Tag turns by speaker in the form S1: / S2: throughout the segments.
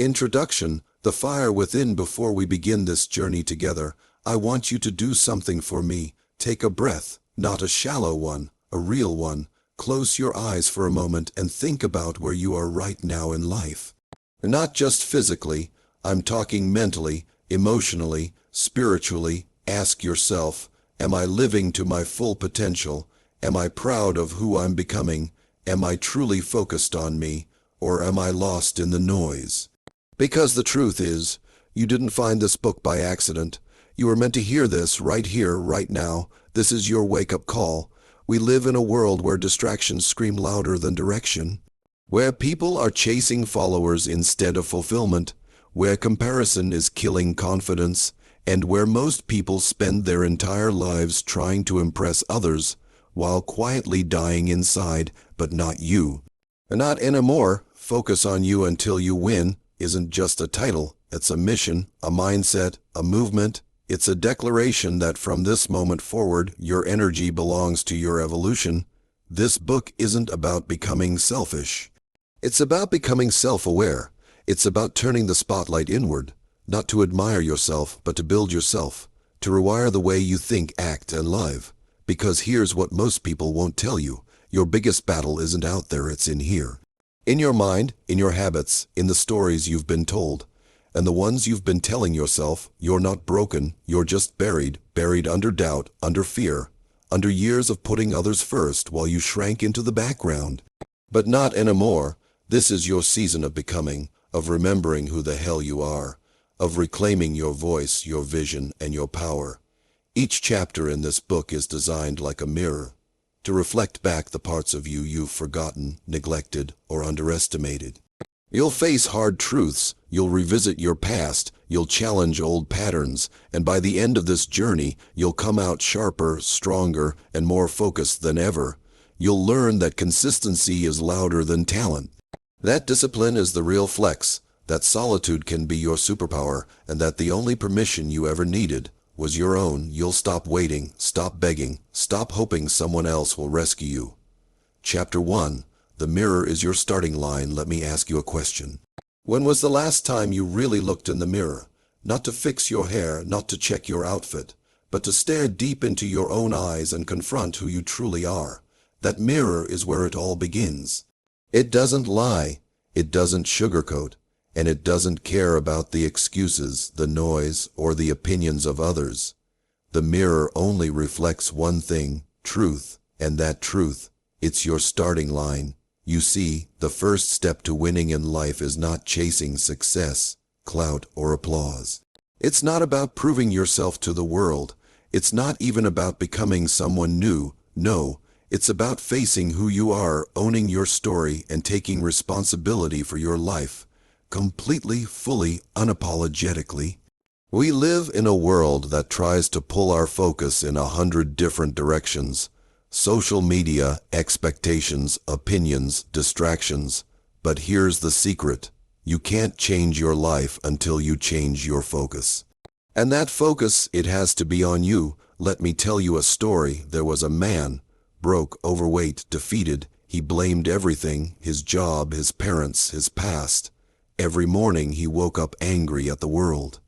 S1: Introduction, the fire within. Before we begin this journey together, I want you to do something for me. Take a breath, not a shallow one, a real one. Close your eyes for a moment and think about where you are right now in life. Not just physically, I'm talking mentally, emotionally, spiritually. Ask yourself, am I living to my full potential? Am I proud of who I'm becoming? Am I truly focused on me? Or am I lost in the noise? Because the truth is, you didn't find this book by accident. You were meant to hear this right here, right now. This is your wake-up call. We live in a world where distractions scream louder than direction, where people are chasing followers instead of fulfillment, where comparison is killing confidence, and where most people spend their entire lives trying to impress others while quietly dying inside, but not you. Not anymore. Focus on you until you win isn't just a title. It's a mission, a mindset, a movement. It's a declaration that from this moment forward, your energy belongs to your evolution. This book isn't about becoming selfish. It's about becoming self-aware. It's about turning the spotlight inward, not to admire yourself, but to build yourself, to rewire the way you think, act, and live. Because here's what most people won't tell you. Your biggest battle isn't out there, it's in here. In your mind, in your habits, in the stories you've been told, and the ones you've been telling yourself. You're not broken, you're just buried under doubt, under fear, under years of putting others first while you shrank into the background. But not anymore. This is your season of becoming, of remembering who the hell you are, of reclaiming your voice, your vision, and your power. Each chapter in this book is designed like a mirror, to reflect back the parts of you you've forgotten, neglected, or underestimated. You'll face hard truths, you'll revisit your past, you'll challenge old patterns, and by the end of this journey, you'll come out sharper, stronger, and more focused than ever. You'll learn that consistency is louder than talent. That discipline is the real flex, that solitude can be your superpower, and that the only permission you ever needed was your own. You'll stop waiting, stop begging, stop hoping someone else will rescue you. Chapter 1. The mirror is your starting line. Let me ask you a question. When was the last time you really looked in the mirror? Not to fix your hair, not to check your outfit, but to stare deep into your own eyes and confront who you truly are. That mirror is where it all begins. It doesn't lie, it doesn't sugarcoat, and it doesn't care about the excuses, the noise, or the opinions of others. The mirror only reflects one thing, truth, and that truth, it's your starting line. You see, the first step to winning in life is not chasing success, clout, or applause. It's not about proving yourself to the world. It's not even about becoming someone new. No, it's about facing who you are, owning your story, and taking responsibility for your life. Completely, fully, unapologetically. We live in a world that tries to pull our focus in 100 different directions. Social media, expectations, opinions, distractions. But here's the secret. You can't change your life until you change your focus. And that focus, it has to be on you. Let me tell you a story. There was a man, broke, overweight, defeated. He blamed everything, his job, his parents, his past. Every morning he woke up angry at the world.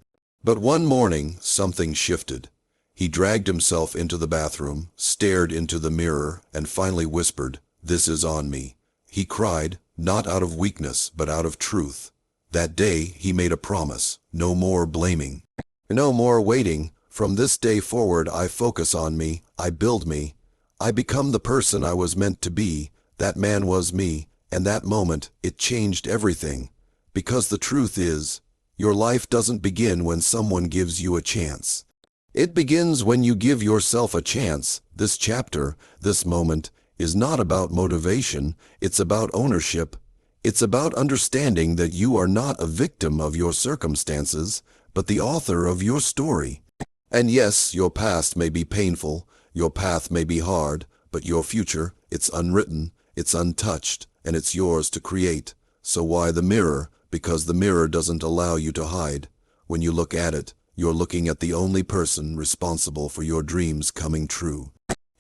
S1: But one morning, something shifted. He dragged himself into the bathroom, stared into the mirror, and finally whispered, "This is on me." He cried, not out of weakness, but out of truth. That day, he made a promise. No more blaming. No more waiting. From this day forward, I focus on me. I build me. I become the person I was meant to be. That man was me. And that moment, it changed everything. Because the truth is, your life doesn't begin when someone gives you a chance. It begins when you give yourself a chance. This chapter, this moment, is not about motivation. It's about ownership. It's about understanding that you are not a victim of your circumstances, but the author of your story. And yes, your past may be painful, your path may be hard, but your future, it's unwritten, it's untouched, and it's yours to create. So why the mirror? Because the mirror doesn't allow you to hide. When you look at it, you're looking at the only person responsible for your dreams coming true.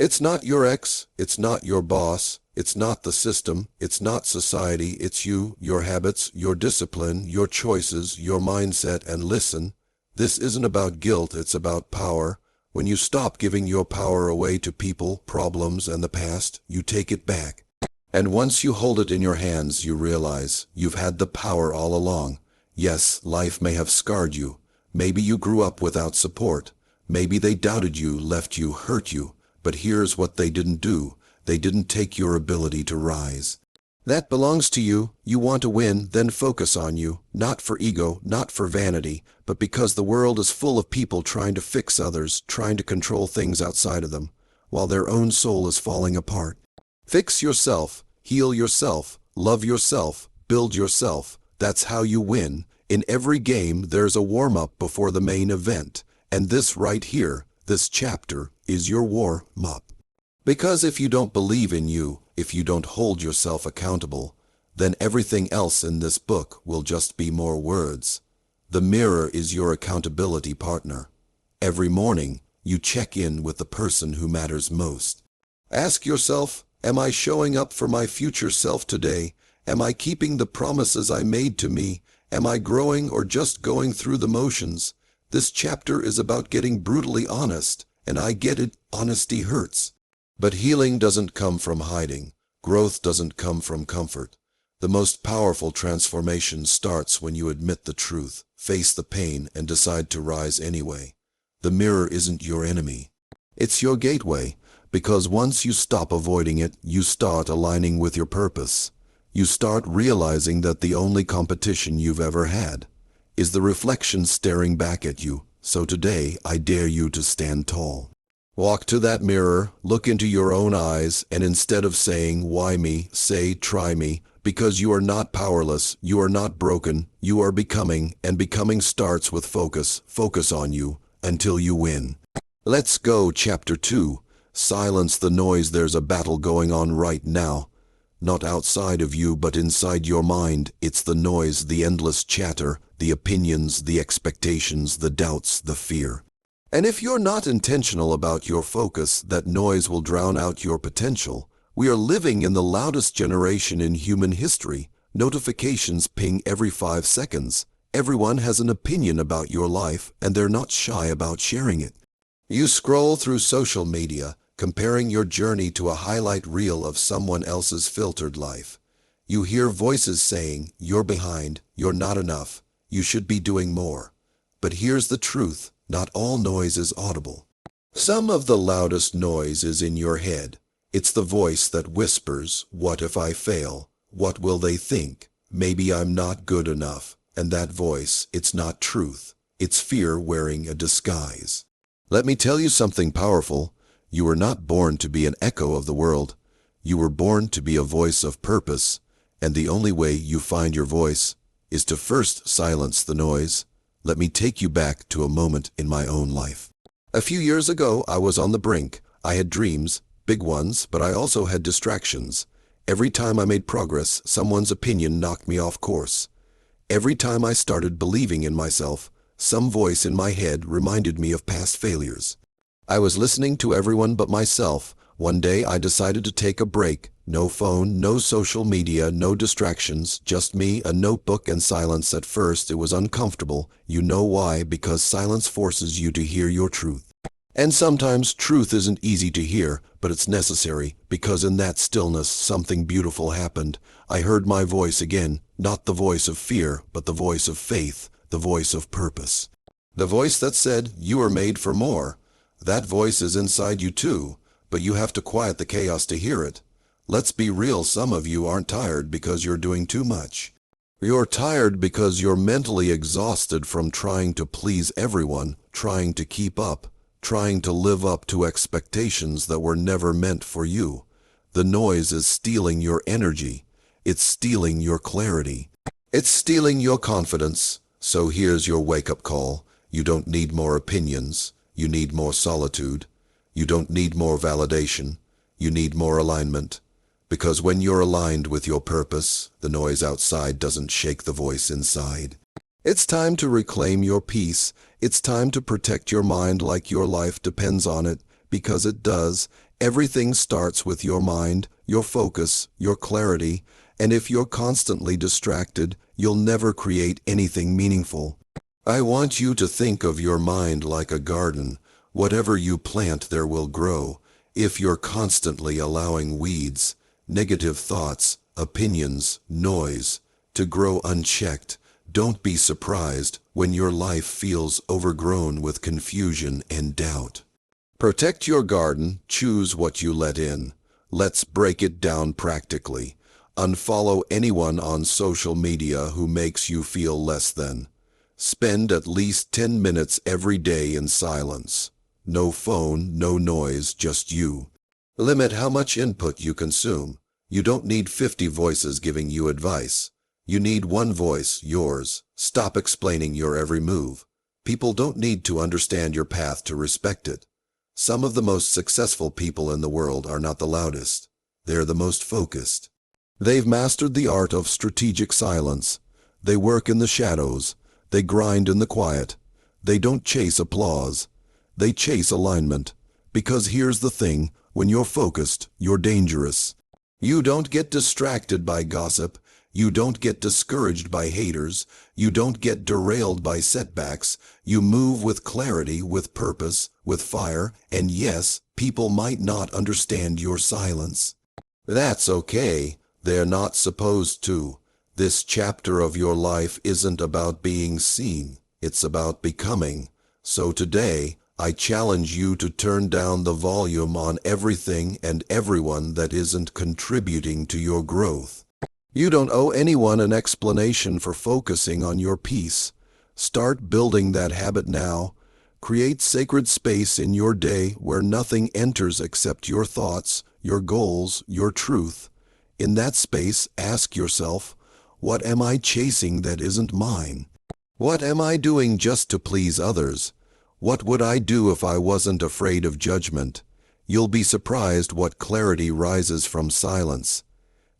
S1: It's not your ex, it's not your boss, it's not the system, it's not society, it's you, your habits, your discipline, your choices, your mindset, and listen, this isn't about guilt, it's about power. When you stop giving your power away to people, problems, and the past, you take it back. And once you hold it in your hands, you realize you've had the power all along. Yes, life may have scarred you. Maybe you grew up without support. Maybe they doubted you, left you, hurt you. But here's what they didn't do. They didn't take your ability to rise. That belongs to you. You want to win, then focus on you. Not for ego, not for vanity, but because the world is full of people trying to fix others, trying to control things outside of them, while their own soul is falling apart. Fix yourself, heal yourself, love yourself, build yourself. That's how you win. In every game, there's a warm-up before the main event. And this right here, this chapter, is your warm-up. Because if you don't believe in you, if you don't hold yourself accountable, then everything else in this book will just be more words. The mirror is your accountability partner. Every morning, you check in with the person who matters most. Ask yourself, am I showing up for my future self today? Am I keeping the promises I made to me? Am I growing or just going through the motions? This chapter is about getting brutally honest, and I get it, honesty hurts. But healing doesn't come from hiding. Growth doesn't come from comfort. The most powerful transformation starts when you admit the truth, face the pain, and decide to rise anyway. The mirror isn't your enemy. It's your gateway, because once you stop avoiding it, you start aligning with your purpose. You start realizing that the only competition you've ever had is the reflection staring back at you. So today, I dare you to stand tall. Walk to that mirror, look into your own eyes, and instead of saying, "Why me?" say, "Try me," because you are not powerless, you are not broken, you are becoming, and becoming starts with focus. Focus on you until you win. Let's go, Chapter 2. Silence the noise. There's a battle going on right now. Not outside of you, but inside your mind. It's the noise, the endless chatter, the opinions, the expectations, the doubts, the fear. And if you're not intentional about your focus, that noise will drown out your potential. We are living in the loudest generation in human history. Notifications ping every 5 seconds. Everyone has an opinion about your life, and they're not shy about sharing it. You scroll through social media, comparing your journey to a highlight reel of someone else's filtered life. You hear voices saying, "You're behind, you're not enough, you should be doing more." But here's the truth. Not all noise is audible. Some of the loudest noise is in your head. It's the voice that whispers, "What if I fail? What will they think? Maybe I'm not good enough." And that voice, it's not truth. It's fear wearing a disguise. Let me tell you something powerful. You were not born to be an echo of the world. You were born to be a voice of purpose. And the only way you find your voice is to first silence the noise. Let me take you back to a moment in my own life. A few years ago, I was on the brink. I had dreams, big ones, but I also had distractions. Every time I made progress, someone's opinion knocked me off course. Every time I started believing in myself, some voice in my head reminded me of past failures. I was listening to everyone but myself. One day I decided to take a break. No phone, no social media, no distractions, just me, a notebook, and silence. At first it was uncomfortable. You know why? Because silence forces you to hear your truth. And sometimes truth isn't easy to hear, but it's necessary, because in that stillness something beautiful happened. I heard my voice again, not the voice of fear, but the voice of faith, the voice of purpose. The voice that said, "You are made for more." That voice is inside you too, but you have to quiet the chaos to hear it. Let's be real, some of you aren't tired because you're doing too much. You're tired because you're mentally exhausted from trying to please everyone, trying to keep up, trying to live up to expectations that were never meant for you. The noise is stealing your energy. It's stealing your clarity. It's stealing your confidence. So here's your wake-up call. You don't need more opinions. You need more solitude. You don't need more validation. You need more alignment. Because when you're aligned with your purpose, the noise outside doesn't shake the voice inside. It's time to reclaim your peace. It's time to protect your mind like your life depends on it, because it does. Everything starts with your mind, your focus, your clarity, and if you're constantly distracted, you'll never create anything meaningful. I want you to think of your mind like a garden. Whatever you plant there will grow. If you're constantly allowing weeds, negative thoughts, opinions, noise, to grow unchecked, don't be surprised when your life feels overgrown with confusion and doubt. Protect your garden, choose what you let in. Let's break it down practically. Unfollow anyone on social media who makes you feel less than. Spend at least 10 minutes every day in silence. No phone, no noise, just you. Limit how much input you consume. You don't need 50 voices giving you advice. You need one voice, yours. Stop explaining your every move. People don't need to understand your path to respect it. Some of the most successful people in the world are not the loudest. They're the most focused. They've mastered the art of strategic silence. They work in the shadows. They grind in the quiet. They don't chase applause. They chase alignment. Because here's the thing, when you're focused, you're dangerous. You don't get distracted by gossip. You don't get discouraged by haters. You don't get derailed by setbacks. You move with clarity, with purpose, with fire, and yes, people might not understand your silence. That's okay. They're not supposed to. This chapter of your life isn't about being seen. It's about becoming. So today, I challenge you to turn down the volume on everything and everyone that isn't contributing to your growth. You don't owe anyone an explanation for focusing on your peace. Start building that habit now. Create sacred space in your day where nothing enters except your thoughts, your goals, your truth. In that space, ask yourself, what am I chasing that isn't mine? What am I doing just to please others? What would I do if I wasn't afraid of judgment? You'll be surprised what clarity rises from silence.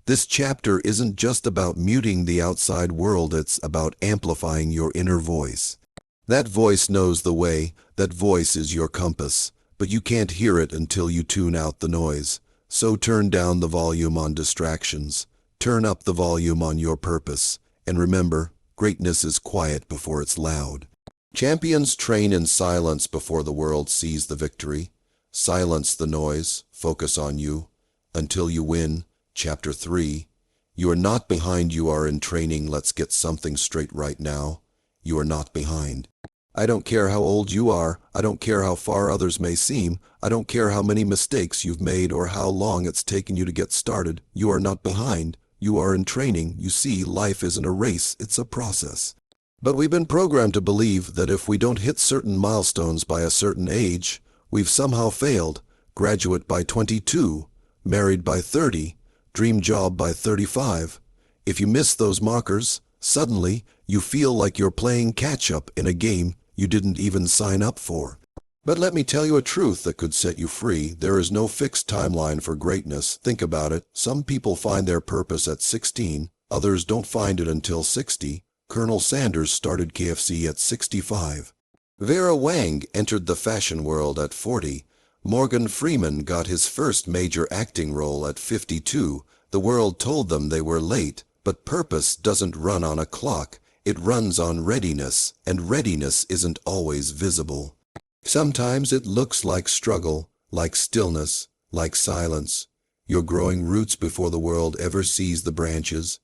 S1: This chapter isn't just about muting the outside world, it's about amplifying your inner voice. That voice knows the way, that voice is your compass, but you can't hear it until you tune out the noise. So turn down the volume on distractions, turn up the volume on your purpose, and remember, greatness is quiet before it's loud. Champions train in silence before the world sees the victory. Silence the noise, focus on you, until you win. Chapter 3. You are not behind, you are in training. Let's get something straight right now. You are not behind. I don't care how old you are. I don't care how far others may seem. I don't care how many mistakes you've made or how long it's taken you to get started. You are not behind. You are in training. You see, life isn't a race, it's a process. But we've been programmed to believe that if we don't hit certain milestones by a certain age, we've somehow failed. Graduate by 22, married by 30, dream job by 35. If you miss those markers, suddenly you feel like you're playing catch-up in a game you didn't even sign up for. But let me tell you a truth that could set you free. There is no fixed timeline for greatness. Think about it. Some people find their purpose at 16, others don't find it until 60. Colonel Sanders started KFC at 65. Vera Wang entered the fashion world at 40. Morgan Freeman got his first major acting role at 52. The world told them they were late, but purpose doesn't run on a clock. It runs on readiness, and readiness isn't always visible. Sometimes it looks like struggle, like stillness, like silence. You're growing roots before the world ever sees the branches.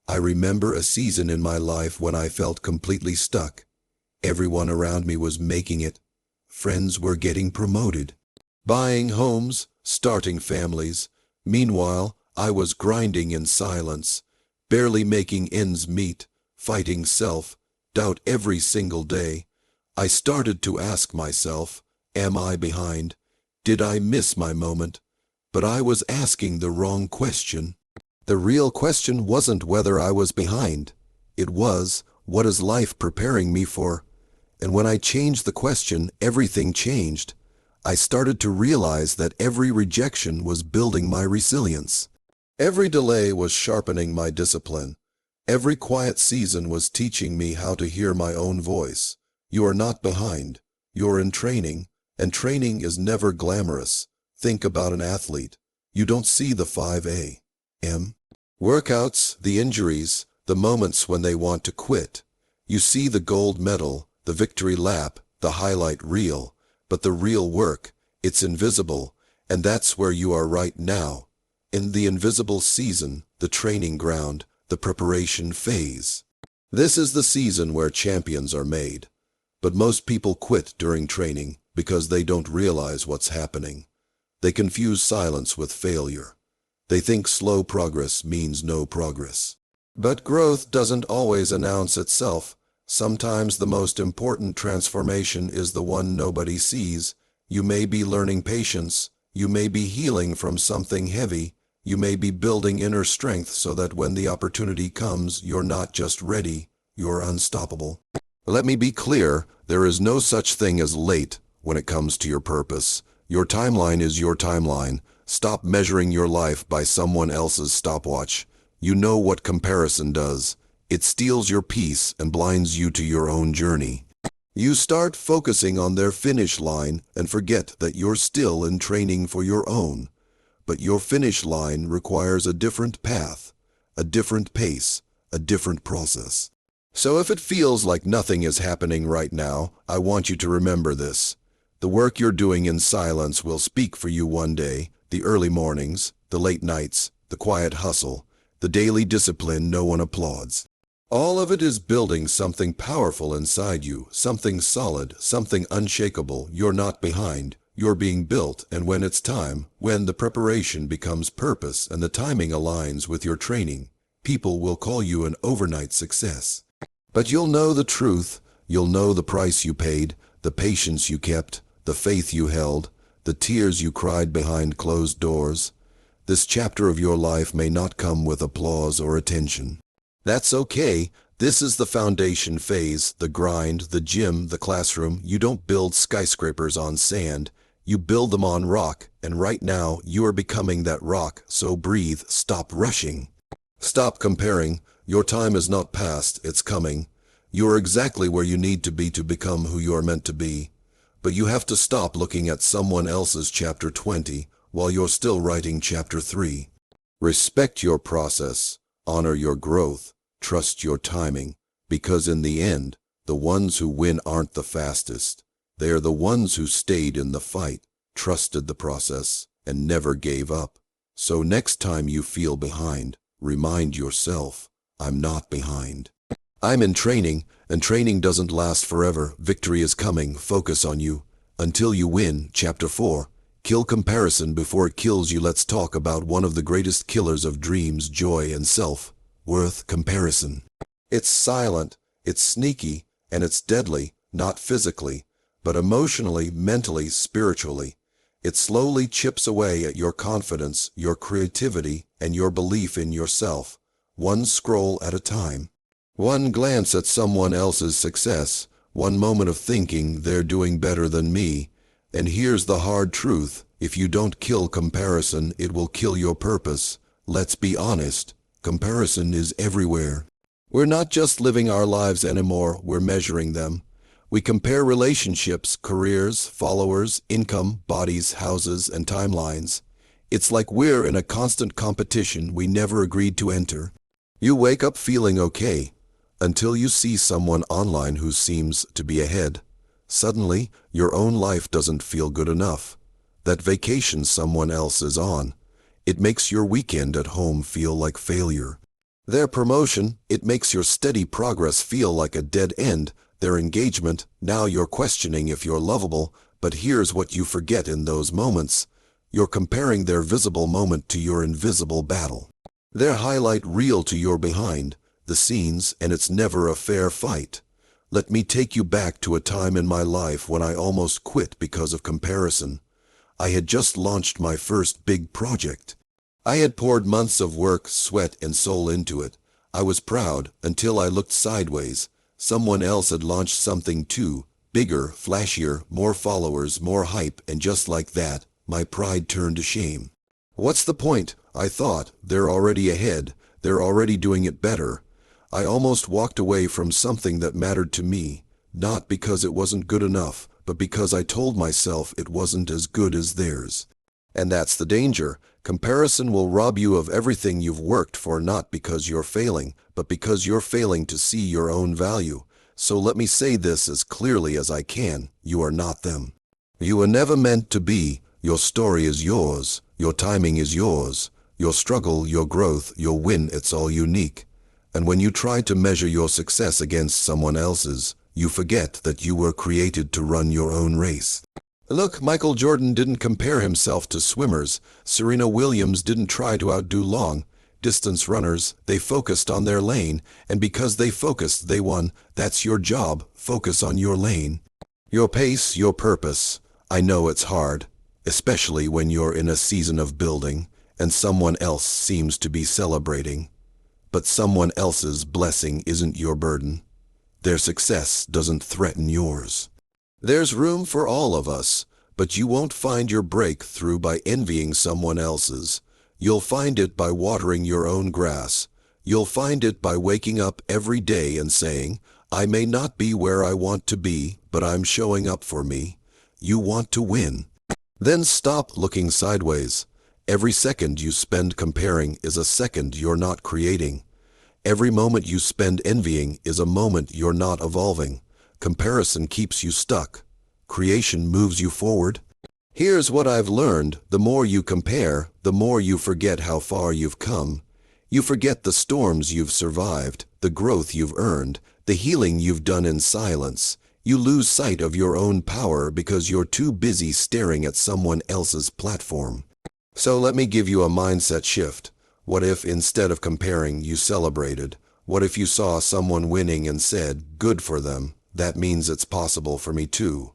S1: I remember a season in my life when I felt completely stuck. Everyone around me was making it. Friends were getting promoted, buying homes, starting families. Meanwhile, I was grinding in silence, barely making ends meet, fighting self-doubt every single day. I started to ask myself, am I behind? Did I miss my moment? But I was asking the wrong question. The real question wasn't whether I was behind. It was, what is life preparing me for? And when I changed the question, everything changed. I started to realize that every rejection was building my resilience. Every delay was sharpening my discipline. Every quiet season was teaching me how to hear my own voice. You are not behind. You're in training, and training is never glamorous. Think about an athlete. You don't see the 5 a.m. workouts, the injuries, the moments when they want to quit. You see the gold medal, the victory lap, the highlight reel, but the real work, it's invisible, and that's where you are right now. In the invisible season, the training ground, the preparation phase. This is the season where champions are made. But most people quit during training because they don't realize what's happening. They confuse silence with failure. They think slow progress means no progress. But growth doesn't always announce itself. Sometimes the most important transformation is the one nobody sees. You may be learning patience. You may be healing from something heavy. You may be building inner strength so that when the opportunity comes, you're not just ready, you're unstoppable. Let me be clear, there is no such thing as late when it comes to your purpose. Your timeline is your timeline. Stop measuring your life by someone else's stopwatch. You know what comparison does. It steals your peace and blinds you to your own journey. You start focusing on their finish line and forget that you're still in training for your own. But your finish line requires a different path, a different pace, a different process. So if it feels like nothing is happening right now, I want you to remember this. The work you're doing in silence will speak for you one day. The early mornings, the late nights, the quiet hustle, the daily discipline no one applauds. All of it is building something powerful inside you, something solid, something unshakable. You're not behind. You're being built, and when it's time, when the preparation becomes purpose and the timing aligns with your training, people will call you an overnight success. But you'll know the truth. You'll know the price you paid, the patience you kept, the faith you held, the tears you cried behind closed doors. This chapter of your life may not come with applause or attention. That's okay. This is the foundation phase, the grind, the gym, the classroom. You don't build skyscrapers on sand. You build them on rock, and right now you are becoming that rock, so breathe, stop rushing. Stop comparing. Your time is not past, it's coming. You are exactly where you need to be to become who you are meant to be. But you have to stop looking at someone else's chapter 20 while you're still writing chapter 3. Respect your process, honor your growth, trust your timing, because in the end, the ones who win aren't the fastest. They are the ones who stayed in the fight, trusted the process, and never gave up. So next time you feel behind, remind yourself, I'm not behind. I'm in training, and training doesn't last forever. Victory is coming. Focus on you. Until you win. Chapter 4. Kill comparison before it kills you. Let's talk about one of the greatest killers of dreams, joy, and self-worth: comparison. It's silent, it's sneaky, and it's deadly, not physically, but emotionally, mentally, spiritually. It slowly chips away at your confidence, your creativity, and your belief in yourself, one scroll at a time. One glance at someone else's success, one moment of thinking they're doing better than me. And here's the hard truth: if you don't kill comparison, it will kill your purpose. Let's be honest, comparison is everywhere. We're not just living our lives anymore, we're measuring them. We compare relationships, careers, followers, income, bodies, houses, and timelines. It's like we're in a constant competition we never agreed to enter. You wake up feeling okay, until you see someone online who seems to be ahead. Suddenly, your own life doesn't feel good enough. That vacation someone else is on, it makes your weekend at home feel like failure. Their promotion, it makes your steady progress feel like a dead end. Their engagement, now you're questioning if you're lovable. But here's what you forget in those moments: you're comparing their visible moment to your invisible battle. Their highlight reel to your behind the scenes, and it's never a fair fight. Let me take you back to a time in my life when I almost quit because of comparison. I had just launched my first big project. I had poured months of work, sweat, and soul into it. I was proud until I looked sideways. Someone else had launched something too, bigger, flashier, more followers, more hype, and just like that, my pride turned to shame. What's the point? I thought. They're already ahead. They're already doing it better. I almost walked away from something that mattered to me, not because it wasn't good enough, but because I told myself it wasn't as good as theirs. And that's the danger. Comparison will rob you of everything you've worked for, not because you're failing, but because you're failing to see your own value. So let me say this as clearly as I can: you are not them. You were never meant to be. Your story is yours. Your timing is yours. Your struggle, your growth, your win, it's all unique. And when you try to measure your success against someone else's, you forget that you were created to run your own race. Look, Michael Jordan didn't compare himself to swimmers. Serena Williams didn't try to outdo long-distance runners. They focused on their lane, and because they focused, they won. That's your job. Focus on your lane. Your pace, your purpose. I know it's hard, especially when you're in a season of building, and someone else seems to be celebrating. But someone else's blessing isn't your burden. Their success doesn't threaten yours. There's room for all of us, but you won't find your breakthrough by envying someone else's. You'll find it by watering your own grass. You'll find it by waking up every day and saying, I may not be where I want to be, but I'm showing up for me. You want to win. Then stop looking sideways. Every second you spend comparing is a second you're not creating. Every moment you spend envying is a moment you're not evolving. Comparison keeps you stuck. Creation moves you forward. Here's what I've learned: the more you compare, the more you forget how far you've come. You forget the storms you've survived, the growth you've earned, the healing you've done in silence. You lose sight of your own power because you're too busy staring at someone else's platform. So let me give you a mindset shift. What if instead of comparing, you celebrated? What if you saw someone winning and said, good for them? That means it's possible for me too.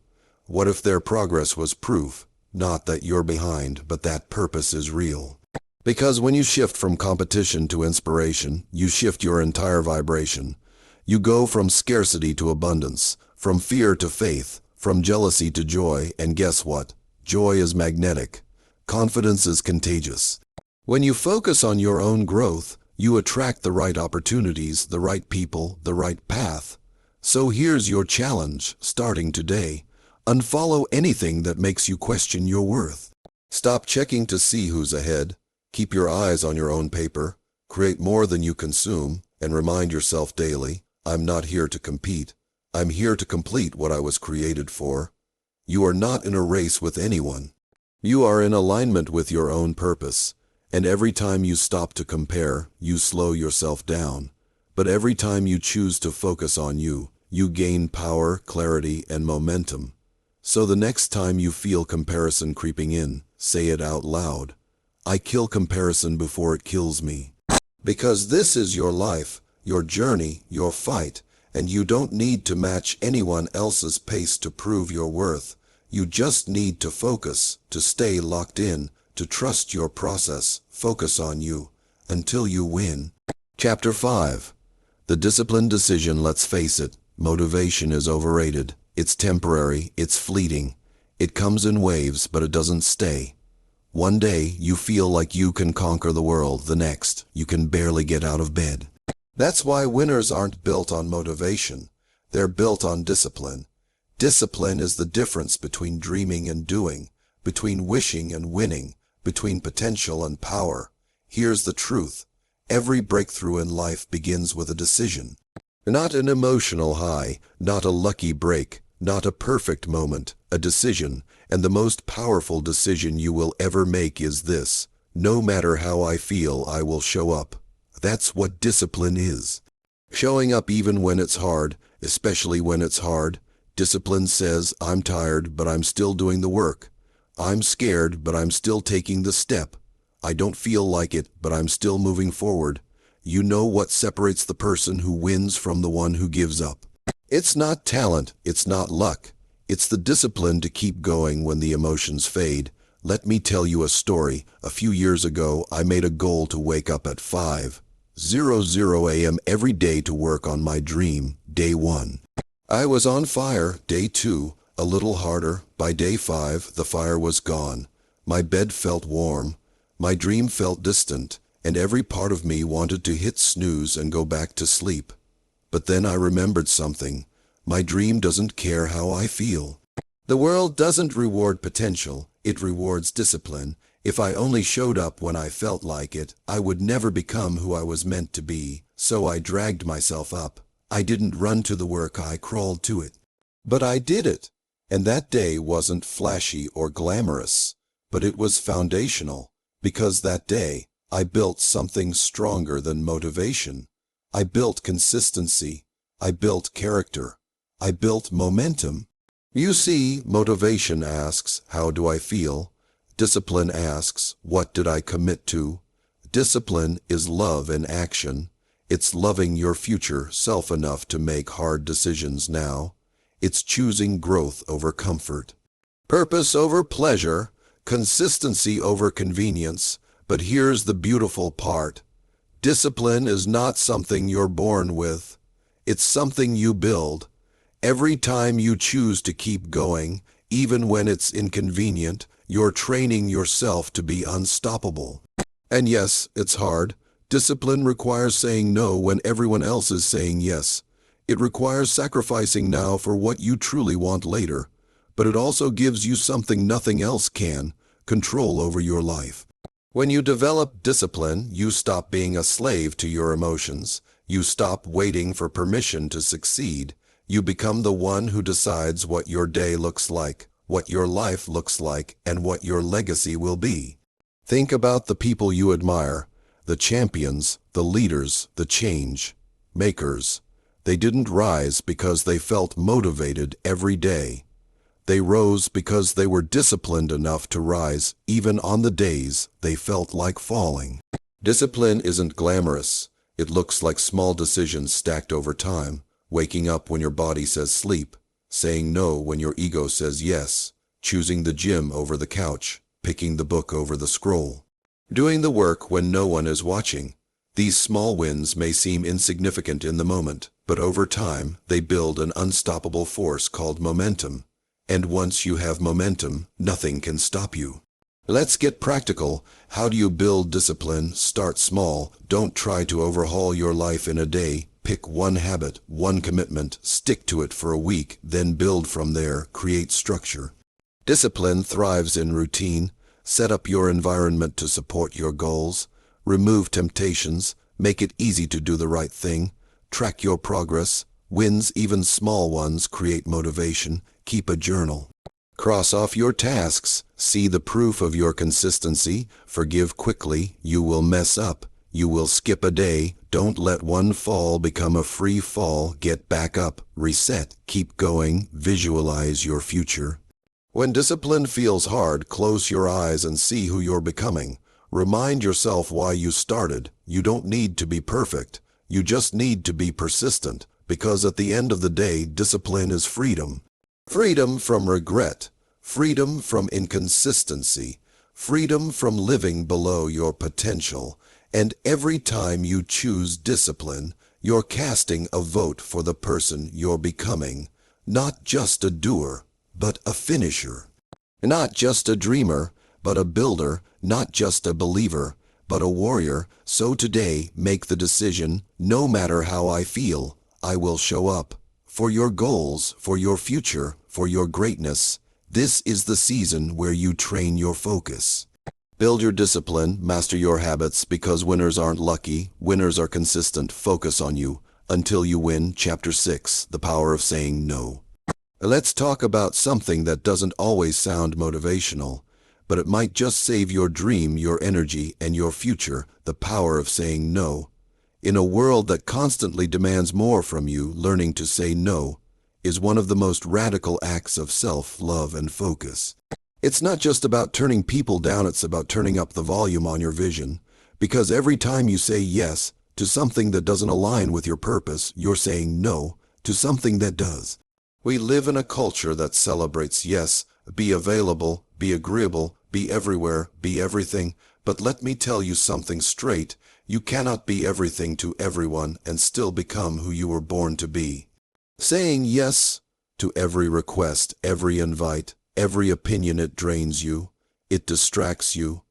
S1: What if their progress was proof, not that you're behind, but that purpose is real? Because when you shift from competition to inspiration, you shift your entire vibration. You go from scarcity to abundance, from fear to faith, from jealousy to joy, and guess what? Joy is magnetic. Confidence is contagious. When you focus on your own growth, you attract the right opportunities, the right people, the right path. So here's your challenge, starting today. Unfollow anything that makes you question your worth. Stop checking to see who's ahead. Keep your eyes on your own paper. Create more than you consume, and remind yourself daily, I'm not here to compete. I'm here to complete what I was created for. You are not in a race with anyone. You are in alignment with your own purpose. And every time you stop to compare, you slow yourself down. But every time you choose to focus on you, you gain power, clarity, and momentum. So the next time you feel comparison creeping in, say it out loud. I kill comparison before it kills me. Because this is your life, your journey, your fight, and you don't need to match anyone else's pace to prove your worth. You just need to focus, to stay locked in, to trust your process, focus on you, until you win. Chapter 5. The disciplined decision. Let's face it, motivation is overrated. It's temporary, it's fleeting. It comes in waves, but it doesn't stay. One day, you feel like you can conquer the world. The next, you can barely get out of bed. That's why winners aren't built on motivation. They're built on discipline. Discipline is the difference between dreaming and doing, between wishing and winning, between potential and power. Here's the truth. Every breakthrough in life begins with a decision. Not an emotional high, not a lucky break, not a perfect moment, a decision. And the most powerful decision you will ever make is this: no matter how I feel, I will show up. That's what discipline is. Showing up even when it's hard, especially when it's hard. Discipline says, I'm tired, but I'm still doing the work. I'm scared, but I'm still taking the step. I don't feel like it, but I'm still moving forward. You know what separates the person who wins from the one who gives up? It's not talent, it's not luck. It's the discipline to keep going when the emotions fade. Let me tell you a story. A few years ago, I made a goal to wake up at 5:00 a.m. every day to work on my dream. Day 1. I was on fire. Day 2, a little harder. By day 5, the fire was gone. My bed felt warm. My dream felt distant, and every part of me wanted to hit snooze and go back to sleep. But then I remembered something. My dream doesn't care how I feel. The world doesn't reward potential, it rewards discipline. If I only showed up when I felt like it, I would never become who I was meant to be, so I dragged myself up. I didn't run to the work, I crawled to it. But I did it, and that day wasn't flashy or glamorous, but it was foundational, because that day I built something stronger than motivation. I built consistency. I built character. I built momentum. You see, motivation asks, how do I feel? Discipline asks, what did I commit to? Discipline is love in action. It's loving your future self enough to make hard decisions now. It's choosing growth over comfort, purpose over pleasure, consistency over convenience. But here's the beautiful part. Discipline is not something you're born with. It's something you build. Every time you choose to keep going, even when it's inconvenient, you're training yourself to be unstoppable. And yes, it's hard. Discipline requires saying no when everyone else is saying yes. It requires sacrificing now for what you truly want later. But it also gives you something nothing else can: control over your life. When you develop discipline, you stop being a slave to your emotions. You stop waiting for permission to succeed. You become the one who decides what your day looks like, what your life looks like, and what your legacy will be. Think about the people you admire, the champions, the leaders, the change makers. They didn't rise because they felt motivated every day. They rose because they were disciplined enough to rise even on the days they felt like falling. Discipline isn't glamorous. It looks like small decisions stacked over time. Waking up when your body says sleep, saying no when your ego says yes, choosing the gym over the couch, picking the book over the scroll, doing the work when no one is watching. These small wins may seem insignificant in the moment, but over time they build an unstoppable force called momentum. And once you have momentum, nothing can stop you. Let's get practical. How do you build discipline? Start small. Don't try to overhaul your life in a day. Pick one habit, one commitment, stick to it for a week, then build from there. Create structure. Discipline thrives in routine. Set up your environment to support your goals. Remove temptations. Make it easy to do the right thing. Track your progress. Wins, even small ones, create motivation. Keep a journal. Cross off your tasks. See the proof of your consistency. Forgive quickly. You will mess up. You will skip a day. Don't let one fall become a free fall. Get back up. Reset. Keep going. Visualize your future. When discipline feels hard, close your eyes and see who you're becoming. Remind yourself why you started. You don't need to be perfect. You just need to be persistent, because at the end of the day, discipline is freedom. Freedom from regret. Freedom from inconsistency. Freedom from living below your potential. And every time you choose discipline, you're casting a vote for the person you're becoming. Not just a doer, but a finisher. Not just a dreamer, but a builder. Not just a believer, but a warrior. So today, make the decision, no matter how I feel, I will show up. For your goals, for your future, for your greatness. This is the season where you train your focus. Build your discipline, master your habits, because winners aren't lucky, winners are consistent. Focus on you until you win. Chapter 6, The Power of Saying No. Let's talk about something that doesn't always sound motivational, but it might just save your dream, your energy, and your future. The power of saying no. In a world that constantly demands more from you, learning to say no is one of the most radical acts of self-love and focus. It's not just about turning people down, it's about turning up the volume on your vision. Because every time you say yes to something that doesn't align with your purpose, you're saying no to something that does. We live in a culture that celebrates yes, be available, be agreeable, be everywhere, be everything. But let me tell you something straight. You cannot be everything to everyone and still become who you were born to be. Saying yes to every request, every invite, every opinion, it drains you, it distracts you,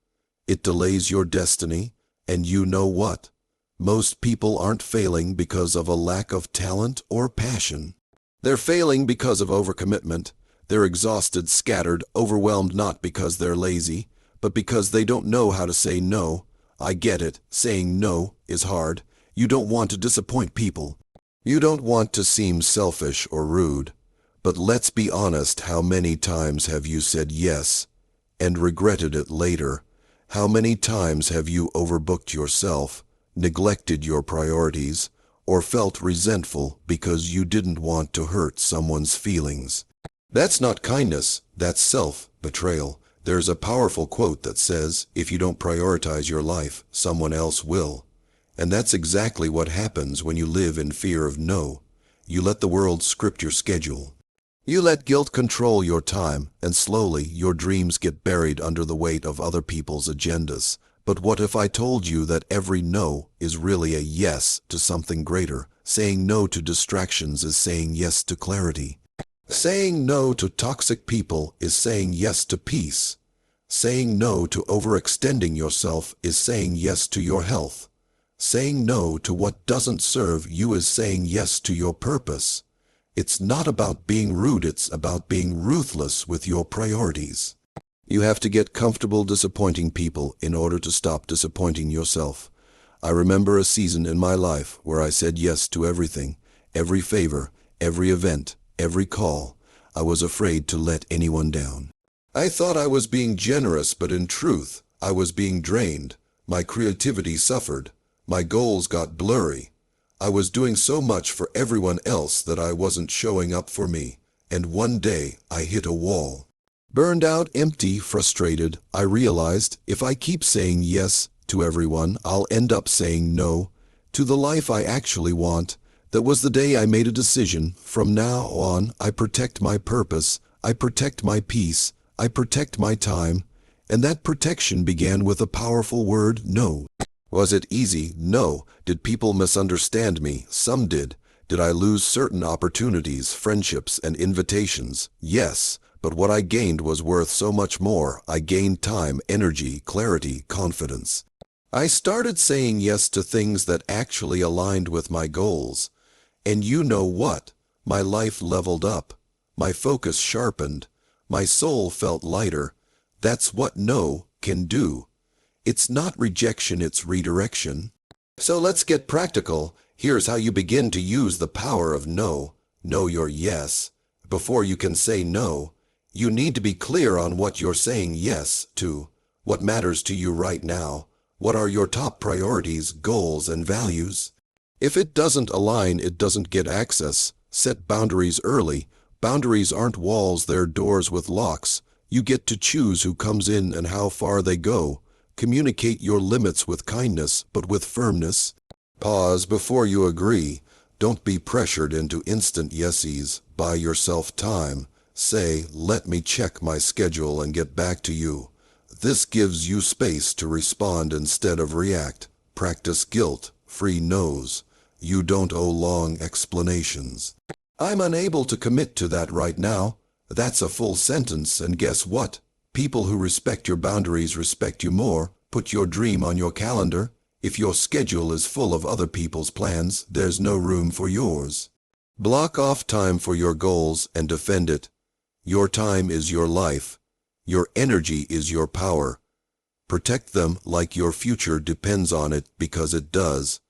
S1: it delays your destiny, and you know what? Most people aren't failing because of a lack of talent or passion. They're failing because of overcommitment. They're exhausted, scattered, overwhelmed, not because they're lazy, but because they don't know how to say no. I get it, saying no is hard. You don't want to disappoint people. You don't want to seem selfish or rude. But let's be honest, how many times have you said yes and regretted it later? How many times have you overbooked yourself, neglected your priorities, or felt resentful because you didn't want to hurt someone's feelings? That's not kindness, that's self-betrayal. There's a powerful quote that says, if you don't prioritize your life, someone else will. And that's exactly what happens when you live in fear of no. You let the world script your schedule. You let guilt control your time, and slowly your dreams get buried under the weight of other people's agendas. But what if I told you that every no is really a yes to something greater? Saying no to distractions is saying yes to clarity. Saying no to toxic people is saying yes to peace. Saying no to overextending yourself is saying yes to your health. Saying no to what doesn't serve you is saying yes to your purpose. It's not about being rude, it's about being ruthless with your priorities. You have to get comfortable disappointing people in order to stop disappointing yourself. I remember a season in my life where I said yes to everything, every favor, every event, every call. I was afraid to let anyone down. I thought I was being generous, but in truth, I was being drained. My creativity suffered. My goals got blurry. I was doing so much for everyone else that I wasn't showing up for me. And one day, I hit a wall. Burned out, empty, frustrated, I realized if I keep saying yes to everyone, I'll end up saying no to the life I actually want. That was the day I made a decision. From now on, I protect my purpose, I protect my peace, I protect my time. And that protection began with a powerful word, no. Was it easy? No. Did people misunderstand me? Some did. Did I lose certain opportunities, friendships, and invitations? Yes. But what I gained was worth so much more. I gained time, energy, clarity, confidence. I started saying yes to things that actually aligned with my goals. And you know what? My life leveled up. My focus sharpened. My soul felt lighter. That's what no can do. It's not rejection, it's redirection. So let's get practical. Here's how you begin to use the power of no. Know your yes. Before you can say no, you need to be clear on what you're saying yes to. What matters to you right now? What are your top priorities, goals, and values? If it doesn't align, it doesn't get access. Set boundaries early. Boundaries aren't walls, they're doors with locks. You get to choose who comes in and how far they go. Communicate your limits with kindness, but with firmness. Pause before you agree. Don't be pressured into instant yeses. Buy yourself time. Say, let me check my schedule and get back to you. This gives you space to respond instead of react. Practice guilt-free no's. You don't owe long explanations. I'm unable to commit to that right now. That's a full sentence, and guess what? People who respect your boundaries respect you more. Put your dream on your calendar. If your schedule is full of other people's plans, there's no room for yours. Block off time for your goals and defend it. Your time is your life. Your energy is your power. Protect them like your future depends on it, because it does.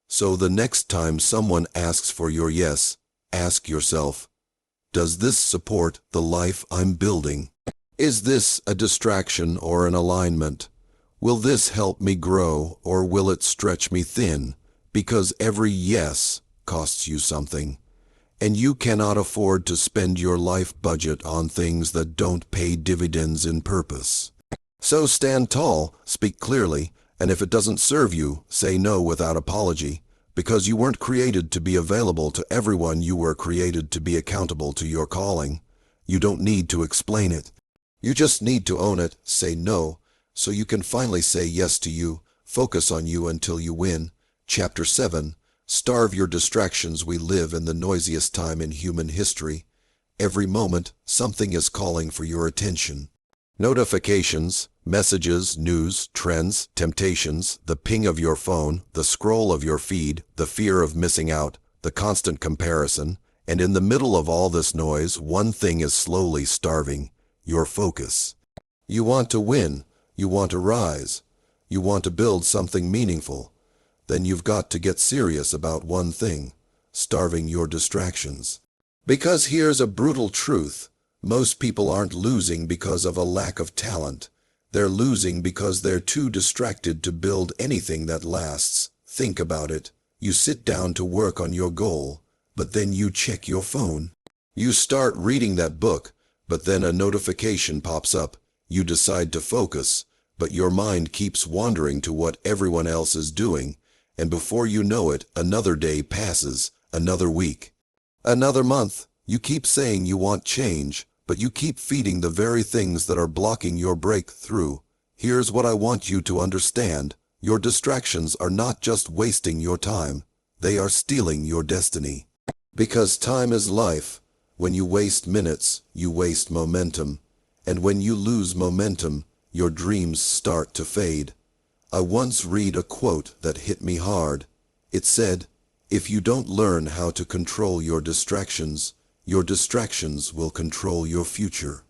S1: So the next time someone asks for your yes, ask yourself, does this support the life I'm building? Is this a distraction or an alignment? Will this help me grow, or will it stretch me thin? Because every yes costs you something, and you cannot afford to spend your life budget on things that don't pay dividends in purpose. So stand tall, speak clearly, and if it doesn't serve you, say no without apology, because you weren't created to be available to everyone. You were created to be accountable to your calling. You don't need to explain it. You just need to own it. Say no, so you can finally say yes to you. Focus on you until you win. Chapter 7. Starve your distractions. We live in the noisiest time in human history. Every moment, something is calling for your attention. Notifications, messages, news, trends, temptations, the ping of your phone, the scroll of your feed, the fear of missing out, the constant comparison. And in the middle of all this noise, one thing is slowly starving: your focus. You want to win. You want to rise. You want to build something meaningful. Then you've got to get serious about one thing: starving your distractions. Because here's a brutal truth. Most people aren't losing because of a lack of talent. They're losing because they're too distracted to build anything that lasts. Think about it. You sit down to work on your goal, but then you check your phone. You start reading that book, but then a notification pops up. You decide to focus, but your mind keeps wandering to what everyone else is doing, and before you know it, another day passes, another week, another month. You keep saying you want change, but you keep feeding the very things that are blocking your breakthrough. Here's what I want you to understand. Your distractions are not just wasting your time. They are stealing your destiny. Because time is life. When you waste minutes, you waste momentum. And when you lose momentum, your dreams start to fade. I once read a quote that hit me hard. It said, "If you don't learn how to control your distractions will control your future."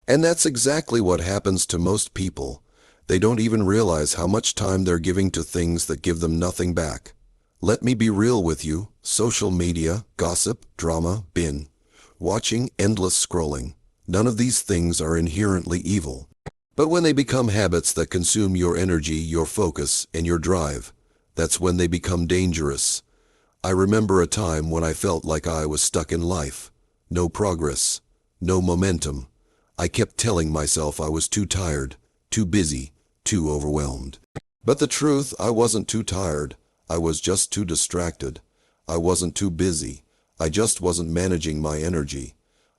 S1: And that's exactly what happens to most people. They don't even realize how much time they're giving to things that give them nothing back. Let me be real with you. Social media, gossip, drama, binge watching, endless scrolling. None of these things are inherently evil. But when they become habits that consume your energy, your focus, and your drive, that's when they become dangerous. I remember a time when I felt like I was stuck in life. No progress, no momentum. I kept telling myself I was too tired, too busy, too overwhelmed. But the truth, I wasn't too tired. I was just too distracted. I wasn't too busy. I just wasn't managing my energy.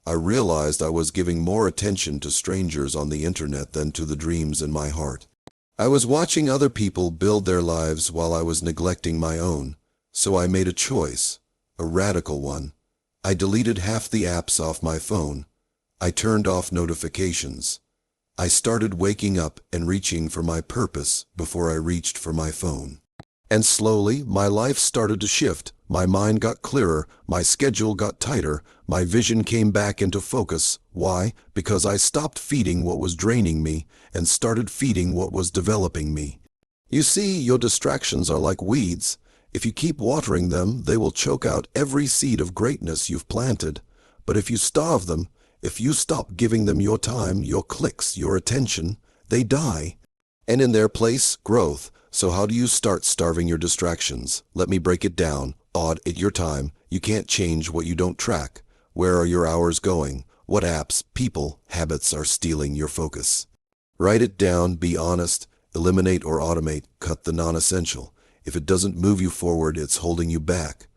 S1: I realized I was giving more attention to strangers on the internet than to the dreams in my heart. I was watching other people build their lives while I was neglecting my own. So I made a choice, a radical one. I deleted half the apps off my phone. I turned off notifications. I started waking up and reaching for my purpose before I reached for my phone. And slowly, my life started to shift. My mind got clearer, my schedule got tighter, my vision came back into focus. Why? Because I stopped feeding what was draining me and started feeding what was developing me. You see, your distractions are like weeds. If you keep watering them, they will choke out every seed of greatness you've planted. But if you starve them, if you stop giving them your time, your clicks, your attention, they die. And in their place, growth. So how do you start starving your distractions? Let me break it down. Audit your time. You can't change what you don't track. Where are your hours going? What apps, people, habits are stealing your focus? Write it down, be honest, eliminate or automate, cut the non-essential. If it doesn't move you forward, it's holding you back.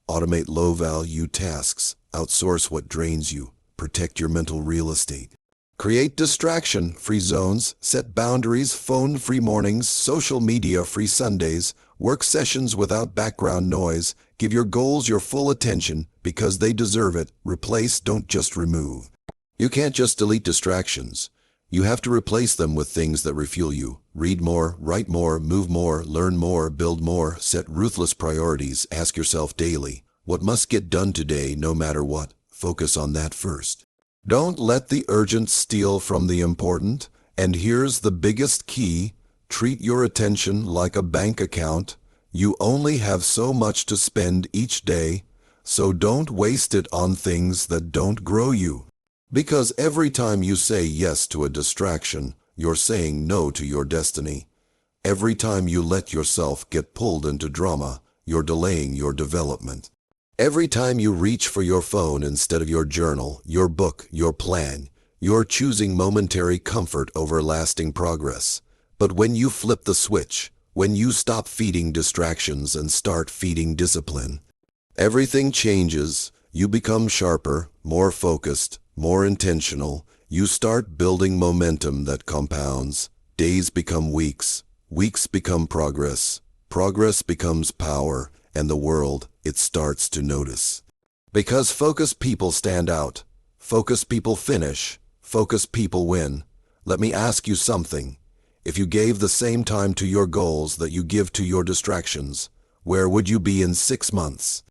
S1: Automate low-value tasks. Outsource what drains you. Protect your mental real estate. Create distraction-free zones. Set boundaries, phone-free mornings, social media-free Sundays, work sessions without background noise. Give your goals your full attention because they deserve it. Replace, don't just remove. You can't just delete distractions. You have to replace them with things that refuel you. Read more, write more, move more, learn more, build more. Set ruthless priorities. Ask yourself daily, what must get done today no matter what? Focus on that first. Don't let the urgent steal from the important. And here's the biggest key. Treat your attention like a bank account. You only have so much to spend each day, so don't waste it on things that don't grow you. Because every time you say yes to a distraction, you're saying no to your destiny. Every time you let yourself get pulled into drama, you're delaying your development. Every time you reach for your phone instead of your journal, your book, your plan, you're choosing momentary comfort over lasting progress. But when you flip the switch, when you stop feeding distractions and start feeding discipline, everything changes. You become sharper, more focused, more intentional. You start building momentum that compounds. Days become weeks, weeks become progress, progress becomes power, and the world, it starts to notice. Because focused people stand out, focused people finish, focused people win. Let me ask you something. If you gave the same time to your goals that you give to your distractions, where would you be in 6 months?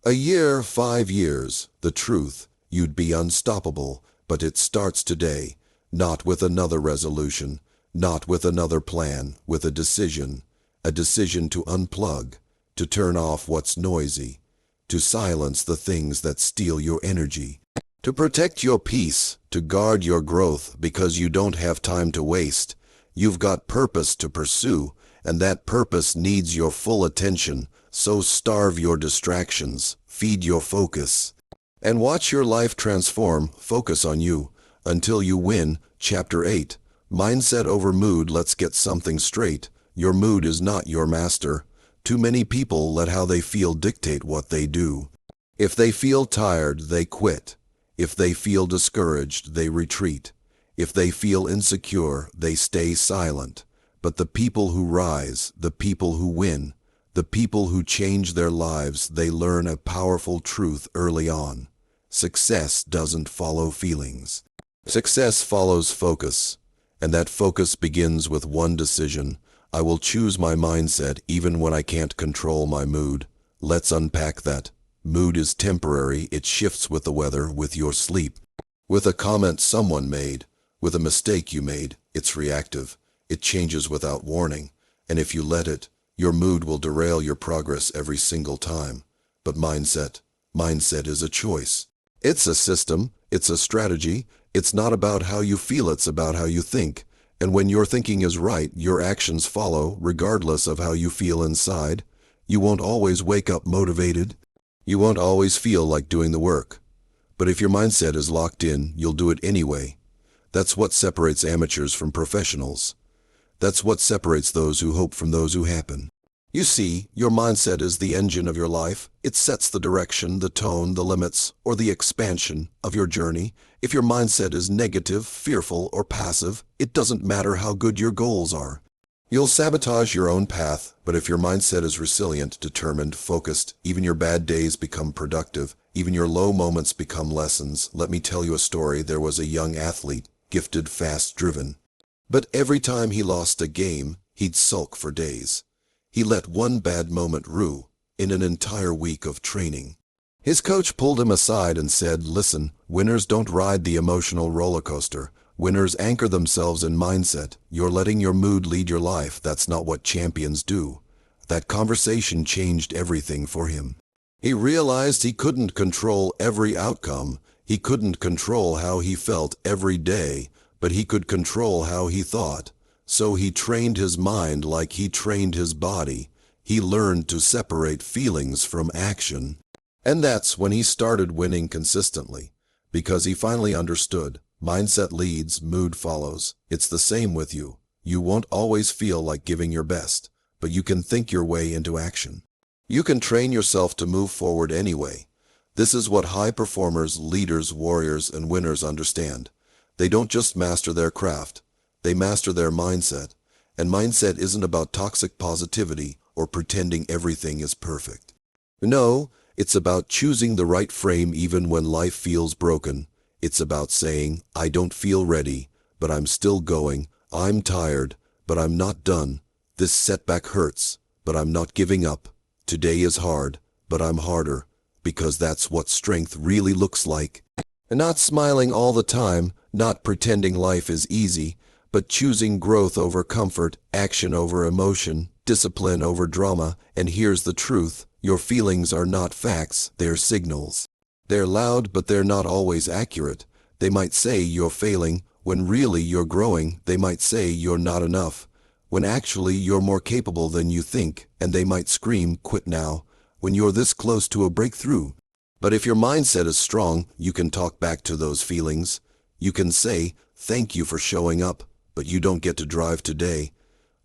S1: A year, 5 years? The truth, you'd be unstoppable, but it starts today, not with another resolution, not with another plan, with a decision to unplug, to turn off what's noisy, to silence the things that steal your energy, to protect your peace, to guard your growth because you don't have time to waste. You've got purpose to pursue, and that purpose needs your full attention, so starve your distractions, feed your focus, and watch your life transform. Focus on you until you win. Chapter 8. Mindset over mood. Let's get something straight. Your mood is not your master. Too many people let how they feel dictate what they do. If they feel tired, they quit. If they feel discouraged, they retreat. If they feel insecure, they stay silent. But the people who rise, the people who win, the people who change their lives, they learn a powerful truth early on. Success doesn't follow feelings. Success follows focus. And that focus begins with one decision. I will choose my mindset even when I can't control my mood. Let's unpack that. Mood is temporary. It shifts with the weather, with your sleep, with a comment someone made, with a mistake you made. It's reactive. It changes without warning. And if you let it, your mood will derail your progress every single time. But mindset is a choice. It's a system. It's a strategy. It's not about how you feel, it's about how you think. And when your thinking is right, your actions follow, regardless of how you feel inside. You won't always wake up motivated. You won't always feel like doing the work. But if your mindset is locked in, you'll do it anyway. That's what separates amateurs from professionals. That's what separates those who hope from those who happen. You see, your mindset is the engine of your life. It sets the direction, the tone, the limits, or the expansion of your journey. If your mindset is negative, fearful, or passive, it doesn't matter how good your goals are. You'll sabotage your own path, but if your mindset is resilient, determined, focused, even your bad days become productive, even your low moments become lessons. Let me tell you a story. There was a young athlete, gifted, fast-driven. But every time he lost a game, he'd sulk for days. He let one bad moment rue in an entire week of training. His coach pulled him aside and said, "Listen, winners don't ride the emotional roller coaster. Winners anchor themselves in mindset. You're letting your mood lead your life. That's not what champions do." That conversation changed everything for him. He realized he couldn't control every outcome. He couldn't control how he felt every day, but he could control how he thought. So he trained his mind like he trained his body. He learned to separate feelings from action. And that's when he started winning consistently, because he finally understood. Mindset leads, mood follows. It's the same with you. You won't always feel like giving your best, but you can think your way into action. You can train yourself to move forward anyway. This is what high performers, leaders, warriors, and winners understand. They don't just master their craft. They master their mindset. And mindset isn't about toxic positivity or pretending everything is perfect. No, it's about choosing the right frame even when life feels broken. It's about saying, I don't feel ready, but I'm still going. I'm tired, but I'm not done. This setback hurts, but I'm not giving up. Today is hard, but I'm harder, because that's what strength really looks like. And not smiling all the time, not pretending life is easy, but choosing growth over comfort, action over emotion, discipline over drama. And here's the truth. Your feelings are not facts, they're signals. They're loud, but they're not always accurate. They might say you're failing, when really you're growing. They might say you're not enough, when actually you're more capable than you think. And they might scream, quit now, when you're this close to a breakthrough. But if your mindset is strong, you can talk back to those feelings. You can say, thank you for showing up, but you don't get to drive today.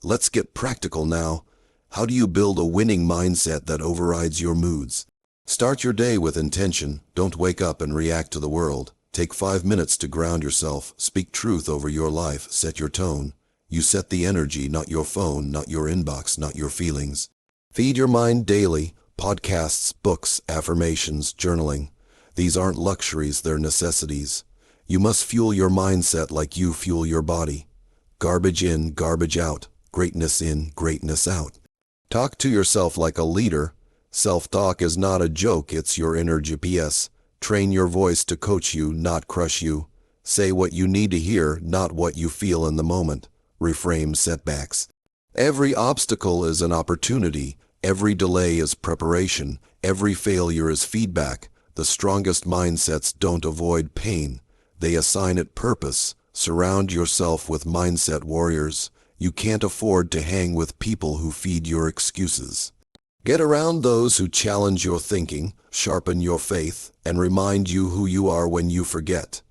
S1: Let's get practical now. How do you build a winning mindset that overrides your moods? Start your day with intention. Don't wake up and react to the world. Take 5 minutes to ground yourself. Speak truth over your life. Set your tone. You set the energy, not your phone, not your inbox, not your feelings. Feed your mind daily. Podcasts, books, affirmations, journaling. These aren't luxuries, they're necessities. You must fuel your mindset like you fuel your body. Garbage in, garbage out. Greatness in, greatness out. Talk to yourself like a leader. Self-talk is not a joke, it's your inner GPS. Train your voice to coach you, not crush you. Say what you need to hear, not what you feel in the moment. reframe setbacks. Every obstacle is an opportunity. Every delay is preparation. Every failure is feedback. The strongest mindsets don't avoid pain. They assign it purpose. Surround yourself with mindset warriors. You can't afford to hang with people who feed your excuses. Get around those who challenge your thinking, sharpen your faith, and remind you who you are when you forget.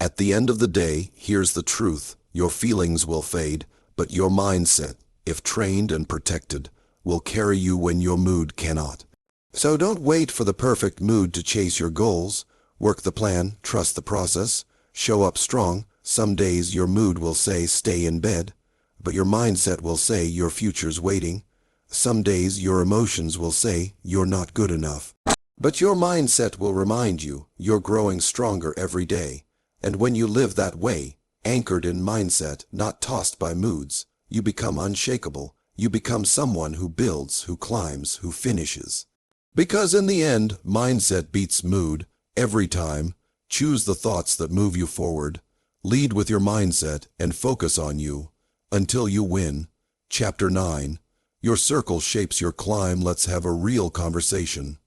S1: At the end of the day, here's the truth. Your feelings will fade, but your mindset, if trained and protected, will carry you when your mood cannot. So don't wait for the perfect mood to chase your goals. Work the plan, trust the process, show up strong. Some days your mood will say stay in bed, but your mindset will say your future's waiting. Some days your emotions will say you're not good enough. But your mindset will remind you you're growing stronger every day. And when you live that way, anchored in mindset, not tossed by moods, you become unshakable. You become someone who builds, who climbs, who finishes. Because in the end, mindset beats mood every time. Choose the thoughts that move you forward. Lead with your mindset and focus on you until you win. Chapter 9. Your circle shapes your climb. Let's have a real conversation.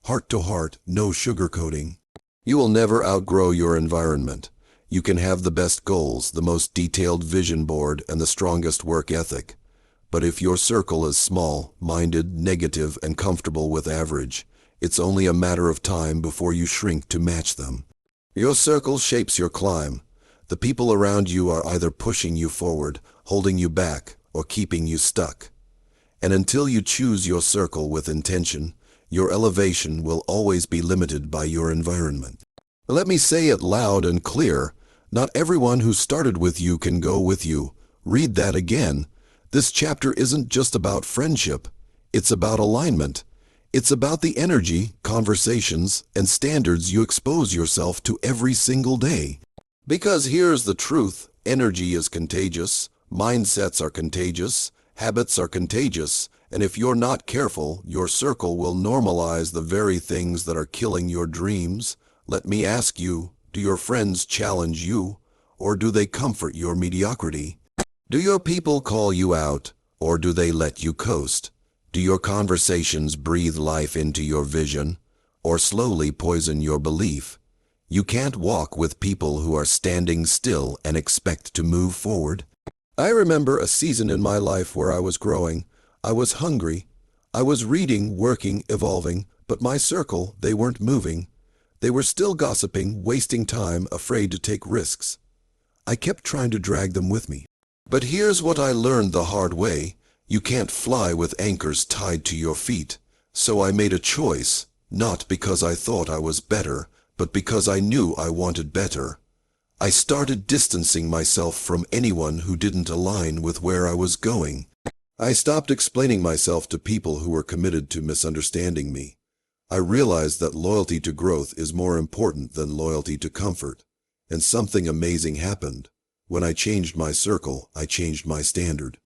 S1: Heart to heart, no sugarcoating. You will never outgrow your environment. You can have the best goals, the most detailed vision board, and the strongest work ethic. But if your circle is small-minded, negative, and comfortable with average, it's only a matter of time before you shrink to match them. Your circle shapes your climb. The people around you are either pushing you forward, holding you back, or keeping you stuck. And until you choose your circle with intention, your elevation will always be limited by your environment. Let me say it loud and clear. Not everyone who started with you can go with you. Read that again. This chapter isn't just about friendship. It's about alignment. It's about the energy, conversations, and standards you expose yourself to every single day. Because here's the truth. Energy is contagious. Mindsets are contagious. Habits are contagious. And if you're not careful, your circle will normalize the very things that are killing your dreams. Let me ask you, do your friends challenge you, or do they comfort your mediocrity? Do your people call you out, or do they let you coast? Do your conversations breathe life into your vision, or slowly poison your belief? You can't walk with people who are standing still and expect to move forward. I remember a season in my life where I was growing. I was hungry. I was reading, working, evolving, but my circle, they weren't moving. They were still gossiping, wasting time, afraid to take risks. I kept trying to drag them with me. But here's what I learned the hard way. You can't fly with anchors tied to your feet. So I made a choice, not because I thought I was better, but because I knew I wanted better. I started distancing myself from anyone who didn't align with where I was going. I stopped explaining myself to people who were committed to misunderstanding me. I realized that loyalty to growth is more important than loyalty to comfort. And something amazing happened. When I changed my circle, I changed my standard.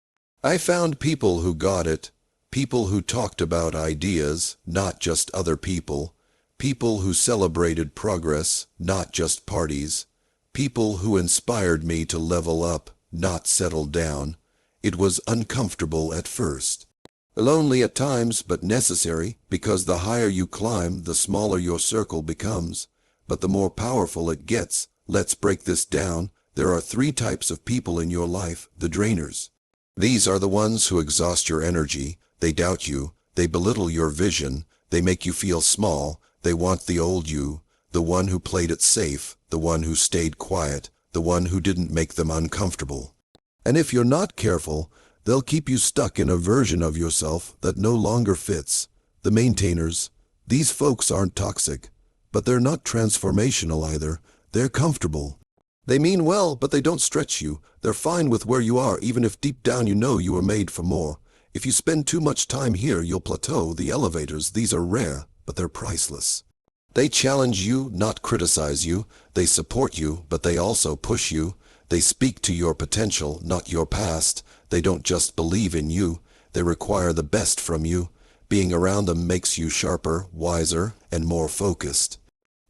S1: I found people who got it, people who talked about ideas, not just other people, people who celebrated progress, not just parties, people who inspired me to level up, not settle down. It was uncomfortable at first. Lonely at times, but necessary, because the higher you climb, the smaller your circle becomes, but the more powerful it gets. Let's break this down. There are 3 types of people in your life, the drainers. These are the ones who exhaust your energy. They doubt you. They belittle your vision. They make you feel small. They want the old you, the one who played it safe, the one who stayed quiet, the one who didn't make them uncomfortable. And if you're not careful, they'll keep you stuck in a version of yourself that no longer fits. The maintainers, these folks aren't toxic, but they're not transformational either. They're comfortable. They mean well, but they don't stretch you. They're fine with where you are, even if deep down you know you were made for more. If you spend too much time here, you'll plateau. The elevators, these are rare, but they're priceless. They challenge you, not criticize you. They support you, but they also push you. They speak to your potential, not your past. They don't just believe in you. They require the best from you. Being around them makes you sharper, wiser, and more focused.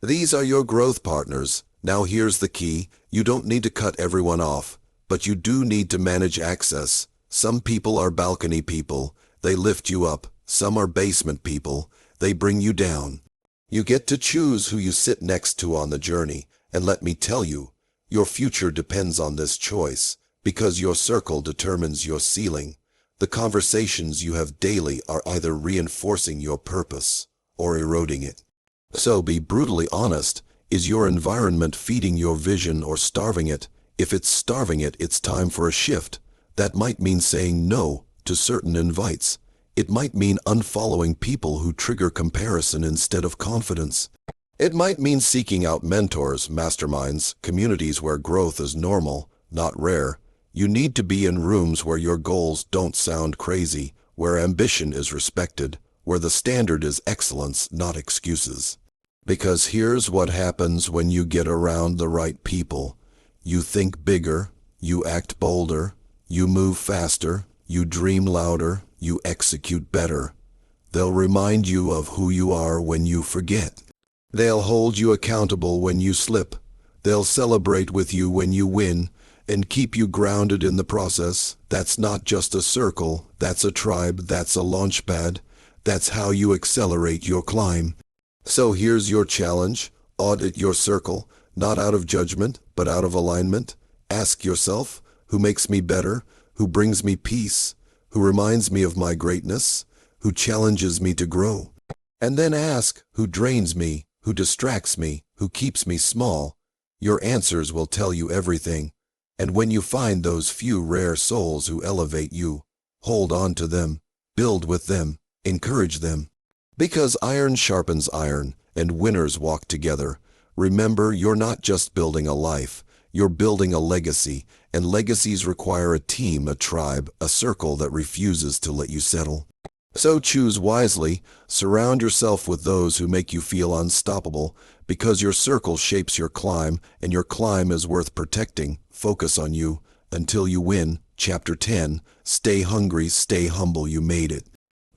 S1: These are your growth partners. Now here's the key. You don't need to cut everyone off. But you do need to manage access. Some people are balcony people. They lift you up. Some are basement people. They bring you down. You get to choose who you sit next to on the journey, and let me tell you, your future depends on this choice, because your circle determines your ceiling. The conversations you have daily are either reinforcing your purpose or eroding it. So be brutally honest. Is your environment feeding your vision or starving it? If it's starving it, it's time for a shift. That might mean saying no to certain invites. It might mean unfollowing people who trigger comparison instead of confidence. It might mean seeking out mentors, masterminds, communities where growth is normal, not rare. You need to be in rooms where your goals don't sound crazy, where ambition is respected, where the standard is excellence, not excuses. Because here's what happens when you get around the right people. You think bigger, you act bolder, you move faster, you dream louder, you execute better. They'll remind you of who you are when you forget. They'll hold you accountable when you slip. They'll celebrate with you when you win and keep you grounded in the process. That's not just a circle, that's a tribe, that's a launch pad. That's how you accelerate your climb. So here's your challenge. Audit your circle, not out of judgment, but out of alignment. Ask yourself, who makes me better? Who brings me peace? Who reminds me of my greatness? Who challenges me to grow? And then ask, who drains me? Who distracts me? Who keeps me small? Your answers will tell you everything. And when you find those few rare souls who elevate you, hold on to them, build with them, encourage them. Because iron sharpens iron, and winners walk together. Remember, you're not just building a life, you're building a legacy, and legacies require a team, a tribe, a circle that refuses to let you settle. So choose wisely, surround yourself with those who make you feel unstoppable, because your circle shapes your climb, and your climb is worth protecting. Focus on you until you win. Chapter 10, Stay hungry, stay humble, you made it.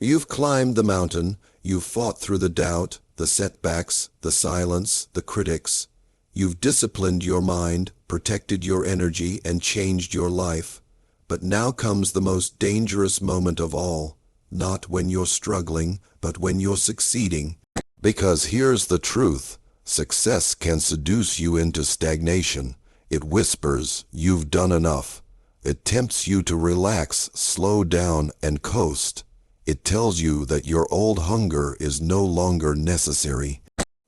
S1: You've climbed the mountain, you've fought through the doubt, the setbacks, the silence, the critics. You've disciplined your mind, protected your energy, and changed your life. But now comes the most dangerous moment of all. Not when you're struggling, but when you're succeeding. Because here's the truth. Success can seduce you into stagnation. It whispers, you've done enough. It tempts you to relax, slow down, and coast. It tells you that your old hunger is no longer necessary.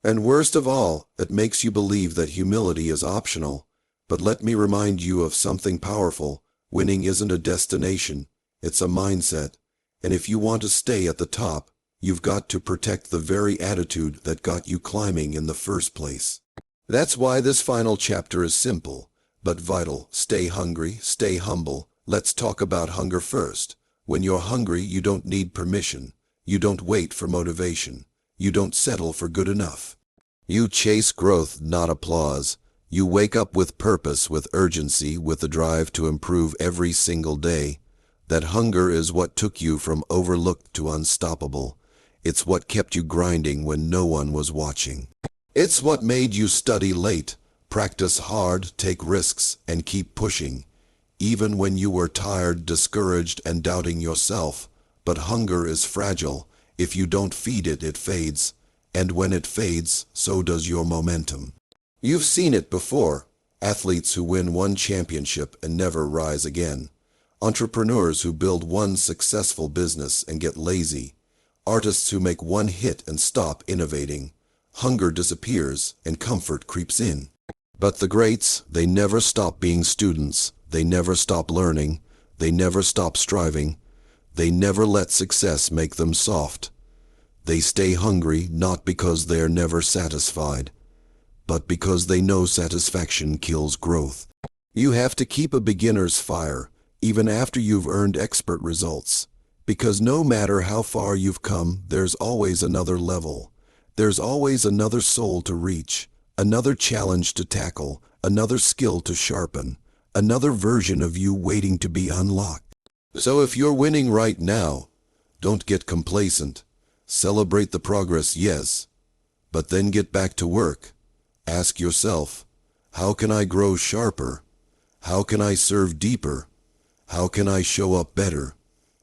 S1: And worst of all, it makes you believe that humility is optional. But let me remind you of something powerful. Winning isn't a destination, it's a mindset. And if you want to stay at the top, you've got to protect the very attitude that got you climbing in the first place. That's why this final chapter is simple, but vital. Stay hungry, stay humble. Let's talk about hunger first. When you're hungry, you don't need permission. You don't wait for motivation. You don't settle for good enough. You chase growth, not applause. You wake up with purpose, with urgency, with the drive to improve every single day. That hunger is what took you from overlooked to unstoppable. It's what kept you grinding when no one was watching. It's what made you study late, practice hard, take risks, and keep pushing. Even when you were tired, discouraged, and doubting yourself. But hunger is fragile. If you don't feed it, it fades. And when it fades, so does your momentum. You've seen it before. Athletes who win one championship and never rise again. Entrepreneurs who build one successful business and get lazy. Artists who make one hit and stop innovating. Hunger disappears and comfort creeps in. But the greats, they never stop being students. They never stop learning. They never stop striving. They never let success make them soft. They stay hungry not because they're never satisfied, but because they know satisfaction kills growth. You have to keep a beginner's fire, even after you've earned expert results. Because no matter how far you've come, there's always another level. There's always another soul to reach, another challenge to tackle, another skill to sharpen, another version of you waiting to be unlocked. So if you're winning right now, don't get complacent. Celebrate the progress, yes, but then get back to work. Ask yourself, how can I grow sharper? How can I serve deeper? How can I show up better?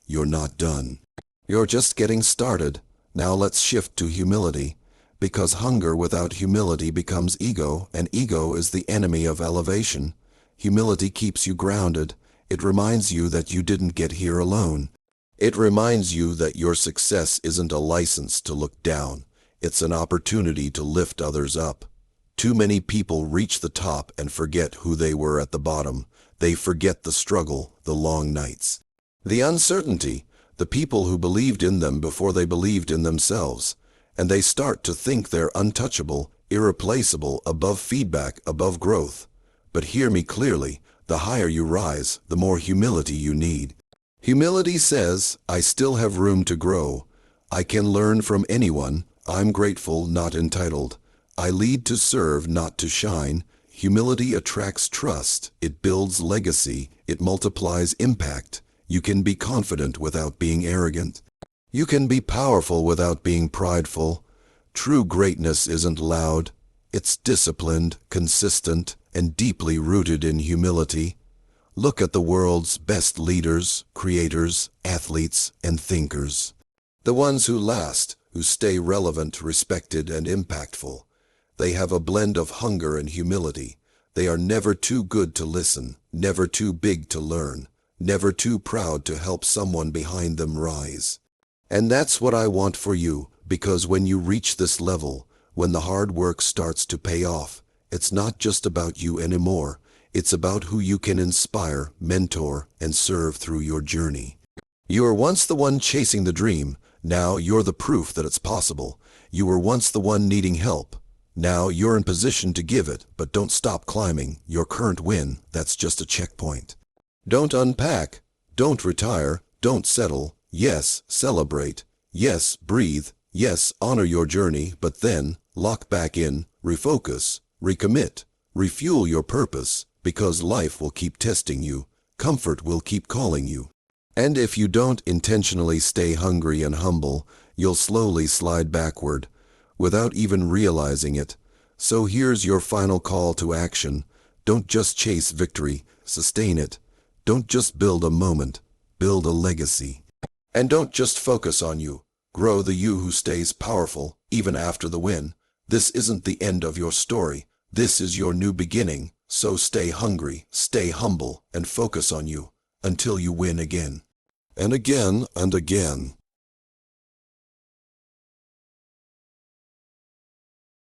S1: You're not done. You're just getting started. Now let's shift to humility, because hunger without humility becomes ego, and ego is the enemy of elevation. Humility keeps you grounded. It reminds you that you didn't get here alone. It reminds you that your success isn't a license to look down. It's an opportunity to lift others up. Too many people reach the top and forget who they were at the bottom. They forget the struggle, the long nights, the uncertainty, the people who believed in them before they believed in themselves. And they start to think they're untouchable, irreplaceable, above feedback, above growth. But hear me clearly, the higher you rise, the more humility you need. Humility says, I still have room to grow. I can learn from anyone. I'm grateful, not entitled. I lead to serve, not to shine. Humility attracts trust. It builds legacy. It multiplies impact. You can be confident without being arrogant. You can be powerful without being prideful. True greatness isn't loud. It's disciplined, consistent, and deeply rooted in humility. Look at the world's best leaders, creators, athletes, and thinkers. The ones who last, who stay relevant, respected, and impactful. They have a blend of hunger and humility. They are never too good to listen, never too big to learn, never too proud to help someone behind them rise. And that's what I want for you, because when you reach this level, when the hard work starts to pay off, it's not just about you anymore. It's about who you can inspire, mentor, and serve through your journey. You were once the one chasing the dream. Now you're the proof that it's possible. You were once the one needing help. Now you're in position to give it, but don't stop climbing. Your current win, that's just a checkpoint. Don't unpack. Don't retire. Don't settle. Yes, celebrate. Yes, breathe. Yes, honor your journey, but then lock back in, refocus, recommit, refuel your purpose, because life will keep testing you. Comfort will keep calling you. And if you don't intentionally stay hungry and humble, you'll slowly slide backward, without even realizing it. So here's your final call to action. Don't just chase victory, sustain it. Don't just build a moment, build a legacy. And don't just focus on you. Grow the you who stays powerful, even after the win. This isn't the end of your story. This is your new beginning. So stay hungry, stay humble, and focus on you, until you win again. And again and again.